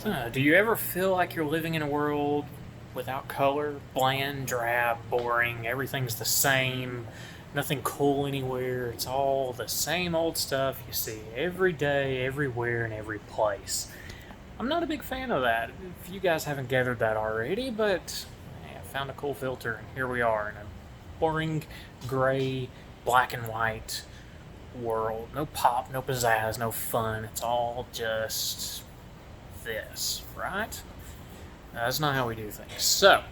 Do you ever feel like you're living in a world without color? Bland, drab, boring, everything's the same, nothing cool anywhere. It's all the same old stuff you see every day, everywhere, and every place. I'm not a big fan of that, if you guys haven't gathered that already, but I found a cool filter, and here we are in a boring, gray, black and white world. No pop, no pizzazz, no fun. It's all just this, right? That's not how we do things. So,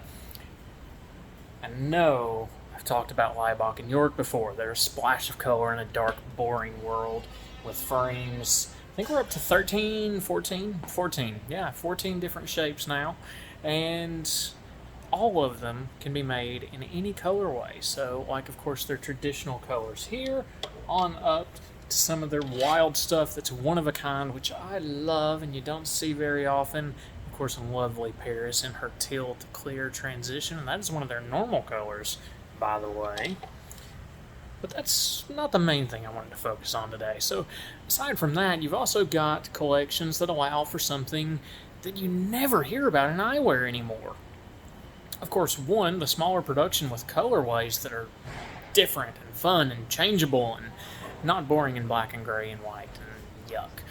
I know I've talked about Liebach and York before. They're a splash of color in a dark, boring world with frames. I think we're up to 13, 14? 14. Yeah, 14 different shapes now. And all of them can be made in any colorway. So, like, of course, their traditional colors here on up to some of their wild stuff that's one of a kind, which I love and you don't see very often. Of course, lovely Paris in her teal to clear transition, and that is one of their normal colors, by the way. But that's not the main thing I wanted to focus on today. So, aside from that, you've also got collections that allow for something that you never hear about in eyewear anymore. Of course, one, the smaller production with colorways that are different and fun and changeable and not boring in black and gray and white and yuck.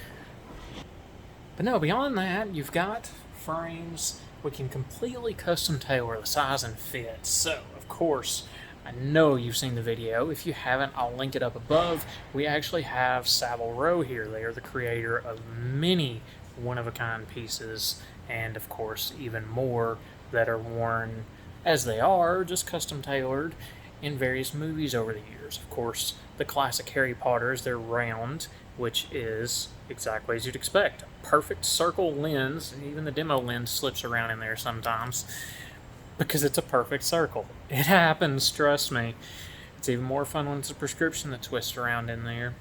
But no, beyond that, you've got frames we can completely custom tailor the size and fit. So, of course, I know you've seen the video. If you haven't, I'll link it up above. We actually have Savile Row here. They are the creator of many one-of-a-kind pieces, and of course, even more that are worn as they are, just custom tailored in various movies over the years. Of course, the classic Harry Potters, they're round, which is exactly as you'd expect. A perfect circle lens, and even the demo lens slips around in there sometimes because it's a perfect circle. It happens, trust me. It's even more fun when it's a prescription that twists around in there.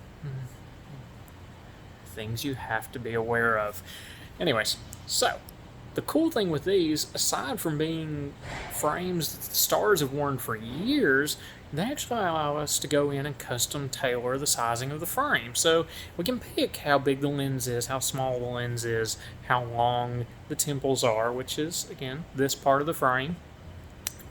Things you have to be aware of. Anyways, so the cool thing with these, aside from being frames that the stars have worn for years, they actually allow us to go in and custom tailor the sizing of the frame. So we can pick how big the lens is, how small the lens is, how long the temples are, which is, again, this part of the frame,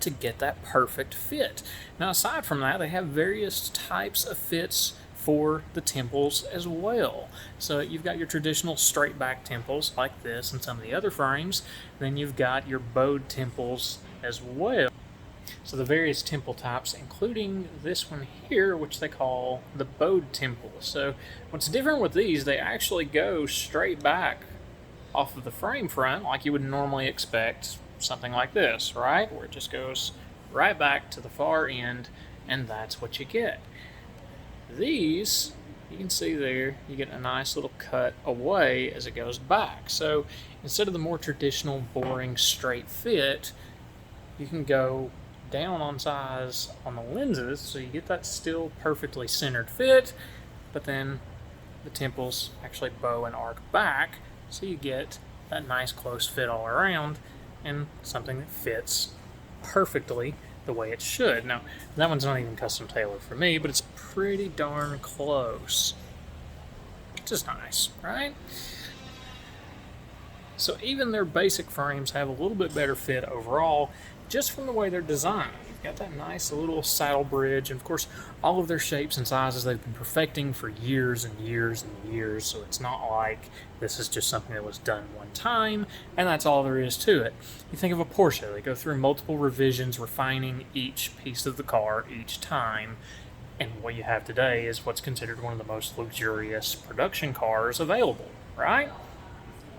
to get that perfect fit. Now, aside from that, they have various types of fits for the temples as well. So you've got your traditional straight back temples like this and some of the other frames. Then you've got your bowed temples as well. So the various temple types, including this one here, which they call the bowed temple. So what's different with these, they actually go straight back off of the frame front like you would normally expect something like this, right? Where it just goes right back to the far end, and that's what you get. These, you can see there, you get a nice little cut away as it goes back. So instead of the more traditional, boring, straight fit, you can go down on size on the lenses, so you get that still perfectly centered fit, but then the temples actually bow and arc back, so you get that nice close fit all around, and something that fits perfectly the way it should. Now, that one's not even custom tailored for me, but it's pretty darn close. Just nice, right? So even their basic frames have a little bit better fit overall, just from the way they're designed. You've got that nice little saddle bridge, and of course, all of their shapes and sizes they've been perfecting for years and years and years, so it's not like this is just something that was done one time, and that's all there is to it. You think of a Porsche, they go through multiple revisions, refining each piece of the car each time, and what you have today is what's considered one of the most luxurious production cars available, right?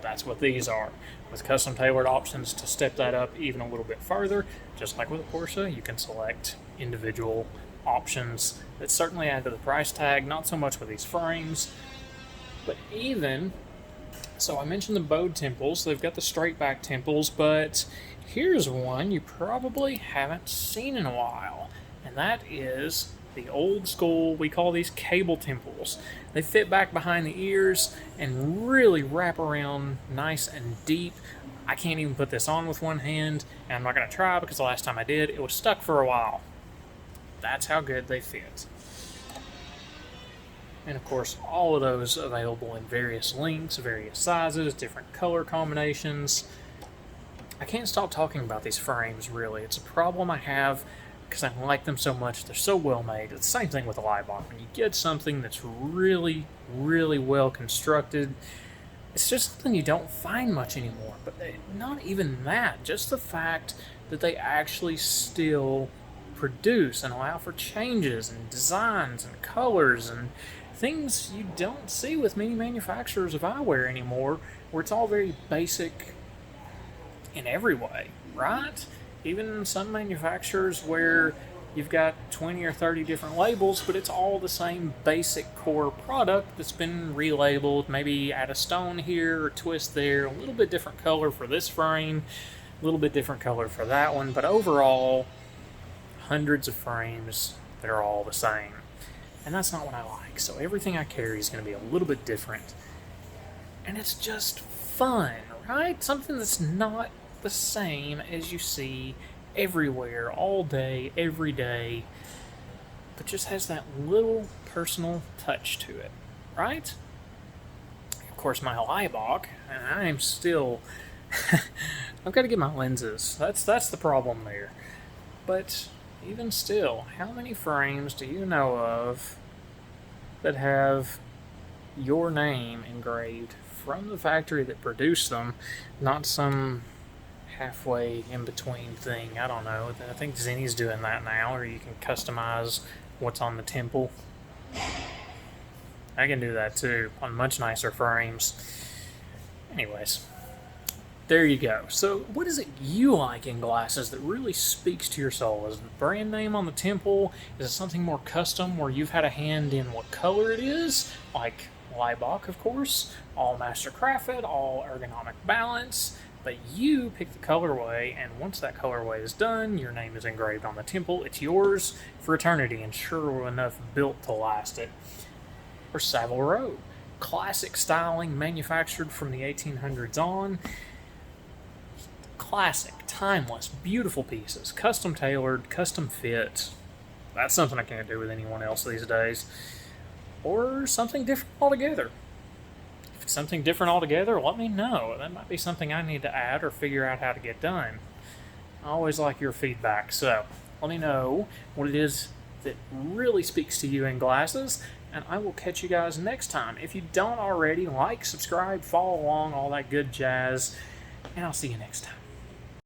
That's what these are, with custom tailored options to step that up even a little bit further. Just like with a Porsche, you can select individual options that certainly add to the price tag, not so much with these frames, but even, so I mentioned the bowed temples, they've got the straight back temples, but here's one you probably haven't seen in a while, and that is the old school, we call these cable temples. They fit back behind the ears and really wrap around nice and deep. I can't even put this on with one hand, and I'm not going to try because the last time I did, it was stuck for a while. That's how good they fit. And of course, all of those available in various lengths, various sizes, different color combinations. I can't stop talking about these frames, really. It's a problem I have because I like them so much. They're so well made. It's the same thing with a Leibach. When you get something that's really, really well constructed, it's just something you don't find much anymore. But not even that. Just the fact that they actually still produce and allow for changes and designs and colors and things you don't see with many manufacturers of eyewear anymore, where it's all very basic in every way, right? Even some manufacturers where you've got 20 or 30 different labels, but it's all the same basic core product that's been relabeled, maybe add a stone here or twist there, a little bit different color for this frame, a little bit different color for that one, but overall, hundreds of frames that are all the same. And that's not what I like. So everything I carry is going to be a little bit different. And it's just fun, right? Something that's not the same as you see everywhere, all day, every day, but just has that little personal touch to it, right? Of course, my Leibach, and I am still... I've got to get my lenses. That's the problem there. But even still, how many frames do you know of that have your name engraved from the factory that produced them, not some halfway in between thing? I don't know. I think Zenny's doing that now, or you can customize what's on the temple. I can do that too on much nicer frames. Anyways, there you go. So what is it you like in glasses that really speaks to your soul? Is it the brand name on the temple? Is it something more custom where you've had a hand in what color it is? Like Leibach, of course. All master crafted, all ergonomic balance. But you pick the colorway, and once that colorway is done, your name is engraved on the temple. It's yours for eternity and sure enough built to last it. Or Savile Row. Classic styling, manufactured from the 1800s on. Classic, timeless, beautiful pieces, custom tailored, custom fit. That's something I can't do with anyone else these days. Or something different altogether. If it's something different altogether, let me know. That might be something I need to add or figure out how to get done. I always like your feedback, so let me know what it is that really speaks to you in glasses, and I will catch you guys next time. If you don't already, like, subscribe, follow along, all that good jazz, and I'll see you next time.